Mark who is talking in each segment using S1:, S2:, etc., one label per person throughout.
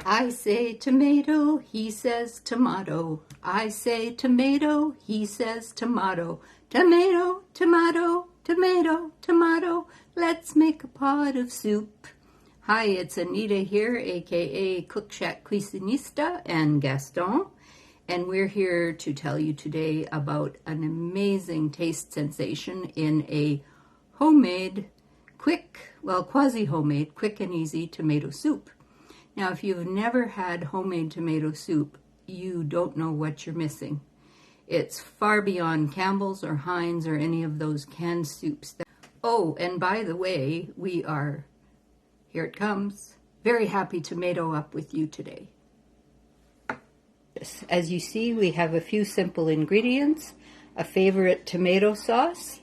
S1: I say tomato, he says tomato. I say tomato, he says tomato. Tomato, tomato, tomato, tomato. Let's make a pot of soup. Hi, it's Anita here, aka Cook Shack Cuisinista and Gaston. And we're here to tell you today about an amazing taste sensation in a homemade, quasi-homemade, quick and easy tomato soup. Now, if you've never had homemade tomato soup, you don't know what you're missing. It's far beyond Campbell's or Heinz or any of those canned soups. Oh, and by the way, we are, here it comes, very happy tomato up with you today. As you see, we have a few simple ingredients: a favorite tomato sauce,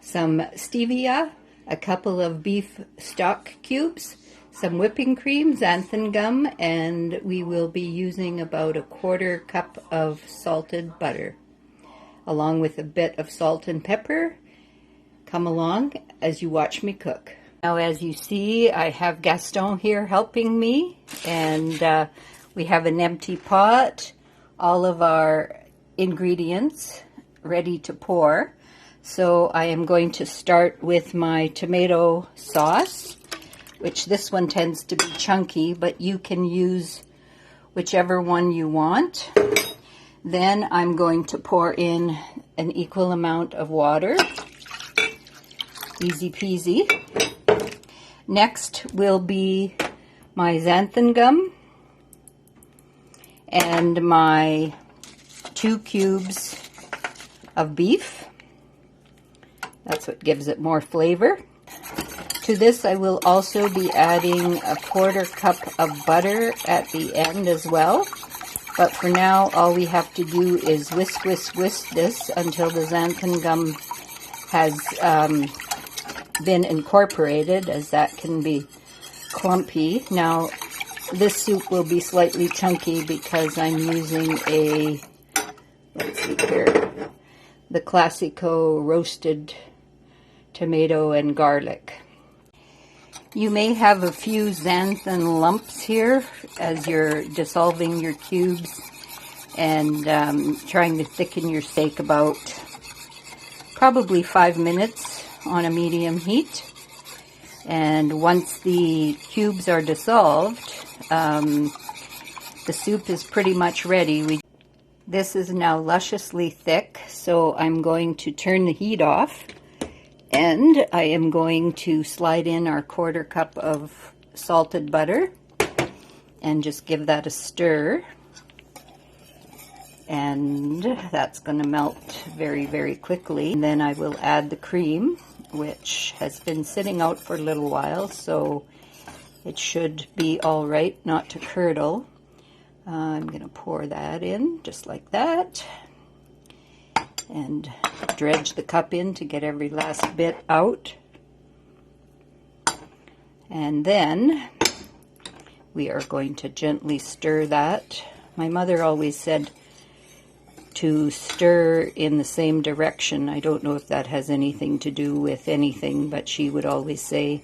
S1: some stevia, a couple of beef stock cubes, some whipping cream, xanthan gum, and we will be using about a 1/4 cup of salted butter, along with a bit of salt and pepper. Come along as you watch me cook. Now, as you see, I have Gaston here helping me, and we have an empty pot, all of our ingredients ready to pour. So I am going to start with my tomato sauce, which this one tends to be chunky, but you can use whichever one you want. Then I'm going to pour in an equal amount of water. Easy peasy. Next will be my xanthan gum and my 2 cubes of beef. That's what gives it more flavor. To this, I will also be adding a 1/4 cup of butter at the end as well. But for now, all we have to do is whisk this until the xanthan gum has been incorporated, as that can be clumpy. Now, this soup will be slightly chunky because I'm using a, let's see here, the Classico roasted tomato and garlic. You may have a few xanthan lumps here as you're dissolving your cubes and trying to thicken your steak, about probably 5 minutes on a medium heat. And once the cubes are dissolved, the soup is pretty much ready. This is now lusciously thick, so I'm going to turn the heat off. And I am going to slide in our 1/4 cup of salted butter and just give that a stir. And that's going to melt very, very quickly. And then I will add the cream, which has been sitting out for a little while, so it should be all right not to curdle. I'm going to pour that in just like that. And dredge the cup in to get every last bit out. And then we are going to gently stir that. My mother always said to stir in the same direction. I don't know if that has anything to do with anything, but she would always say,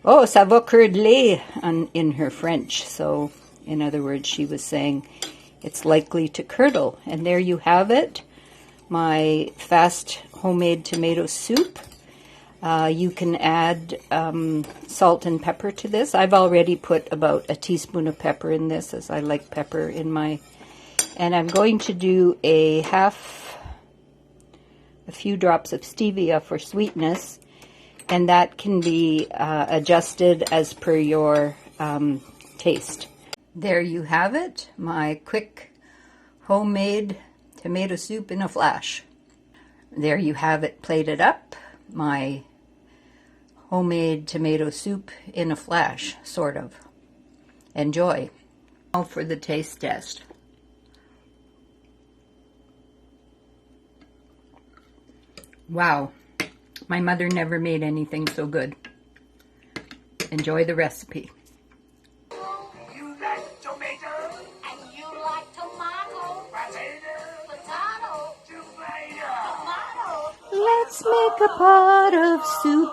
S1: "Oh, ça va curdler," in her French. So, in other words, she was saying it's likely to curdle. And there you have it, my fast homemade tomato soup. You can add salt and pepper to this. I've already put about a teaspoon of pepper in this, as I like pepper in my... And I'm going to do a few drops of stevia for sweetness, and that can be adjusted as per your taste. There you have it, my quick homemade tomato soup in a flash. There you have it plated up, my homemade tomato soup in a flash, sort of. Enjoy. Now for the taste test. Wow, my mother never made anything so good. Enjoy the recipe.
S2: You like tomato? And you like tomato? Potato. Tomato.
S1: Let's make a pot of soup.